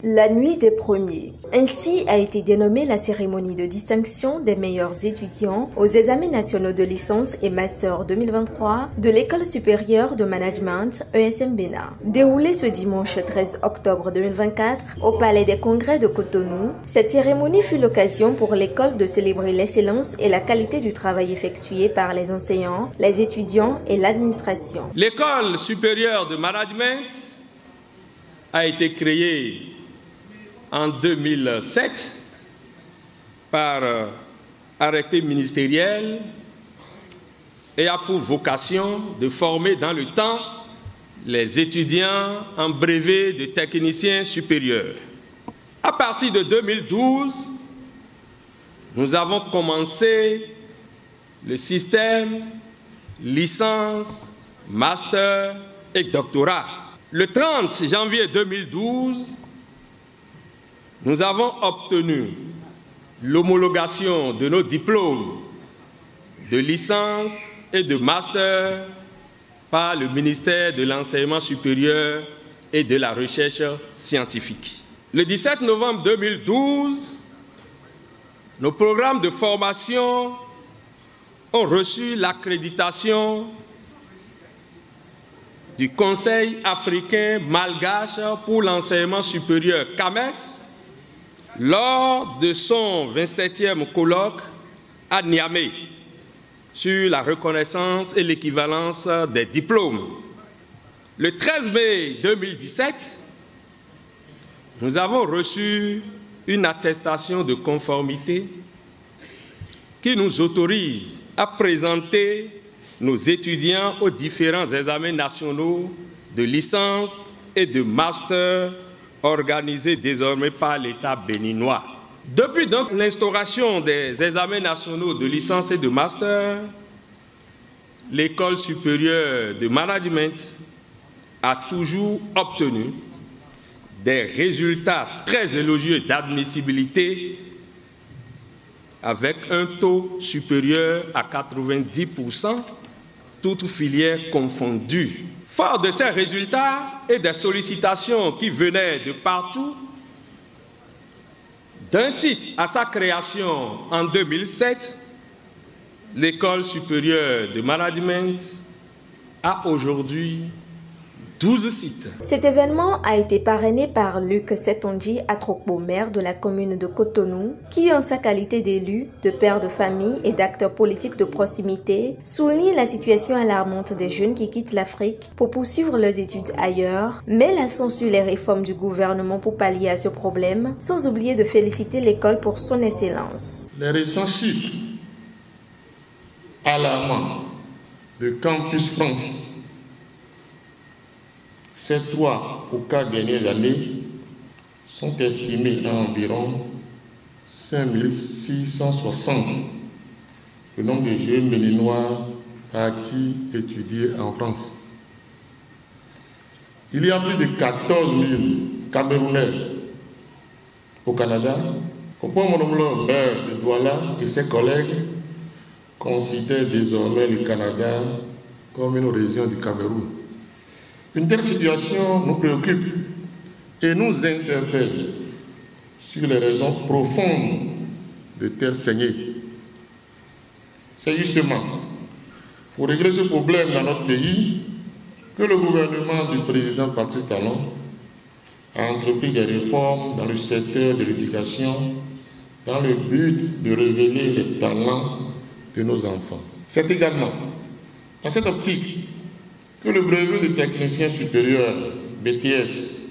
La nuit des premiers. Ainsi a été dénommée la cérémonie de distinction des meilleurs étudiants aux examens nationaux de licence et master 2023 de l'École supérieure de management ESM Bénin. Déroulée ce dimanche 13 octobre 2024 au Palais des Congrès de Cotonou, cette cérémonie fut l'occasion pour l'école de célébrer l'excellence et la qualité du travail effectué par les enseignants, les étudiants et l'administration. L'École supérieure de management a été créée en 2007 par arrêté ministériel et a pour vocation de former dans le temps les étudiants en brevet de technicien supérieur. À partir de 2012, nous avons commencé le système licence, master et doctorat. Le 30 janvier 2012, nous avons obtenu l'homologation de nos diplômes de licence et de master par le ministère de l'Enseignement supérieur et de la Recherche scientifique. Le 17 novembre 2012, nos programmes de formation ont reçu l'accréditation du Conseil africain malgache pour l'enseignement supérieur, CAMES, lors de son 27e colloque à Niamey sur la reconnaissance et l'équivalence des diplômes. Le 13 mai 2017, nous avons reçu une attestation de conformité qui nous autorise à présenter nos étudiants aux différents examens nationaux de licence et de master organisés désormais par l'État béninois. Depuis donc l'instauration des examens nationaux de licence et de master, l'École supérieure de management a toujours obtenu des résultats très élogieux d'admissibilité avec un taux supérieur à 90%, toutes filières confondues. Fort de ces résultats et des sollicitations qui venaient de partout, d'un site à sa création en 2007, l'École supérieure de management a aujourd'hui 12 sites. Cet événement a été parrainé par Luc Setondji Atrokbo, maire de la commune de Cotonou, qui, en sa qualité d'élu, de père de famille et d'acteur politique de proximité, souligne la situation alarmante des jeunes qui quittent l'Afrique pour poursuivre leurs études ailleurs, met l'accent sur les réformes du gouvernement pour pallier à ce problème, sans oublier de féliciter l'école pour son excellence. Les récents chiffres alarmants de Campus France, ces 3 ou 4 dernières années sont estimés à environ 5660 le nombre de jeunes béninois partis étudier en France. Il y a plus de 14 000 Camerounais au Canada. Au point où mon maire de Douala et ses collègues considèrent désormais le Canada comme une région du Cameroun. Une telle situation nous préoccupe et nous interpelle sur les raisons profondes de telles saignées. C'est justement pour régler ce problème dans notre pays que le gouvernement du président Patrice Talon a entrepris des réformes dans le secteur de l'éducation dans le but de révéler les talents de nos enfants. C'est également dans cette optique que le brevet de technicien supérieur, BTS,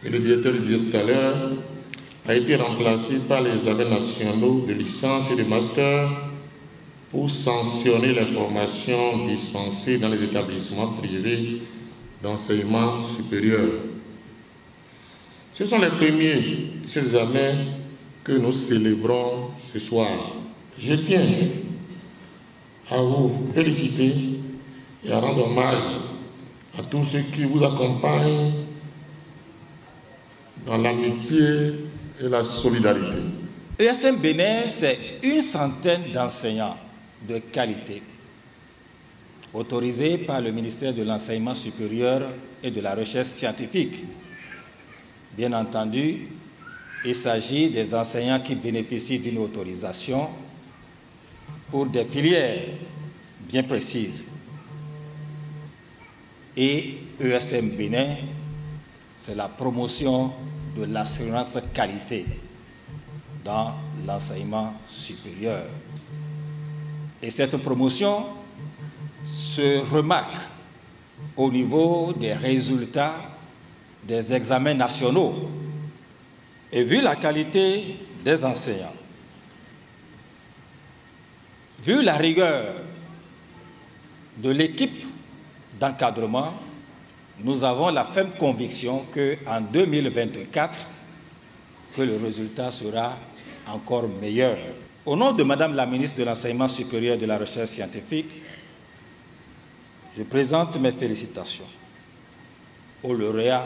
et le directeur le disait tout à l'heure, a été remplacé par les examens nationaux de licence et de master pour sanctionner les formations dispensées dans les établissements privés d'enseignement supérieur. Ce sont les premiers de ces examens que nous célébrons ce soir. Je tiens à vous féliciter et à rendre hommage à tous ceux qui vous accompagnent dans l'amitié et la solidarité. ESM Bénin, c'est une centaine d'enseignants de qualité, autorisés par le ministère de l'Enseignement supérieur et de la Recherche scientifique, Bien entendu, il s'agit des enseignants qui bénéficient d'une autorisation pour des filières bien précises. Et ESM Bénin, c'est la promotion de l'assurance qualité dans l'enseignement supérieur. Et cette promotion se remarque au niveau des résultats des examens nationaux. Et vu la qualité des enseignants, vu la rigueur de l'équipe d'encadrement, nous avons la ferme conviction qu'en 2024, que le résultat sera encore meilleur. Au nom de Madame la ministre de l'Enseignement supérieur et de la Recherche scientifique, je présente mes félicitations aux lauréats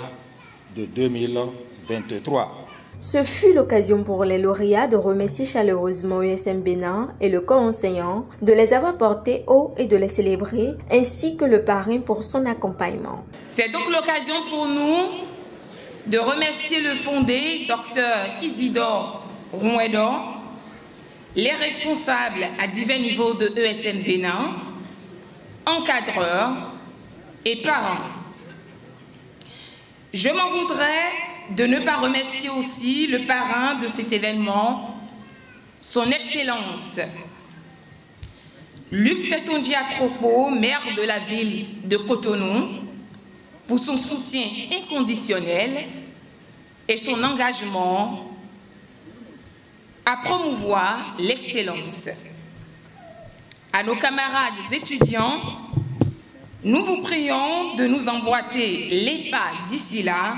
de 2023. Ce fut l'occasion pour les lauréats de remercier chaleureusement ESM Bénin et le corps enseignant, de les avoir portés haut et de les célébrer, ainsi que le parrain pour son accompagnement. C'est donc l'occasion pour nous de remercier le fondé, Dr Isidore Rouedo, les responsables à divers niveaux de ESM Bénin, encadreurs et parents. Je m'en voudrais de ne pas remercier aussi le parrain de cet événement, son Excellence, Luc Setonji Atropo, maire de la ville de Cotonou, pour son soutien inconditionnel et son engagement à promouvoir l'excellence. À nos camarades étudiants, nous vous prions de nous emboîter les pas d'ici là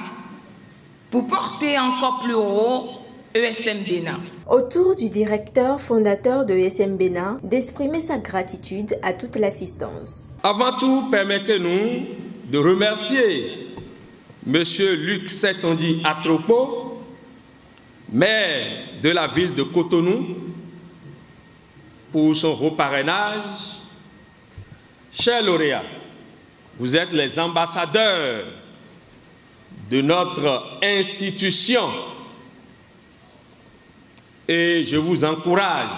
pour porter encore plus haut ESM Bénin. Au tour du directeur fondateur de ESM Bénin d'exprimer sa gratitude à toute l'assistance. Avant tout, permettez-nous de remercier M. Luc Setonji Atropo, maire de la ville de Cotonou, pour son reparrainage. Chers lauréats, vous êtes les ambassadeurs de notre institution et je vous encourage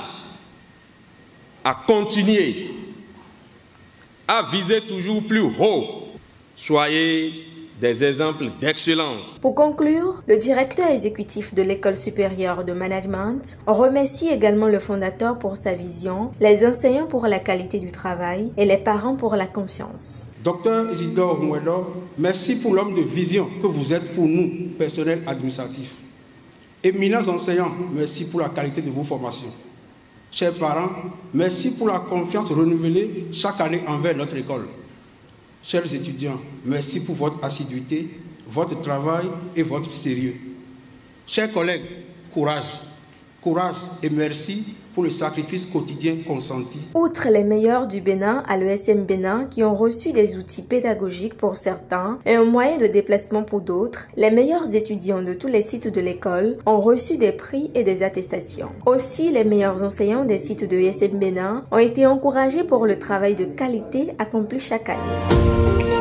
à continuer à viser toujours plus haut. Soyez des exemples d'excellence. Pour conclure, le directeur exécutif de l'École supérieure de management remercie également le fondateur pour sa vision, les enseignants pour la qualité du travail et les parents pour la confiance. Docteur Isidore Rouedo, merci pour l'homme de vision que vous êtes pour nous, personnel administratif. Éminents enseignants, merci pour la qualité de vos formations. Chers parents, merci pour la confiance renouvelée chaque année envers notre école. Chers étudiants, merci pour votre assiduité, votre travail et votre sérieux. Chers collègues, courage. Courage et merci pour le sacrifice quotidien consenti. Outre les meilleurs du Bénin à l'ESM Bénin qui ont reçu des outils pédagogiques pour certains et un moyen de déplacement pour d'autres, les meilleurs étudiants de tous les sites de l'école ont reçu des prix et des attestations. Aussi, les meilleurs enseignants des sites de l'ESM Bénin ont été encouragés pour le travail de qualité accompli chaque année.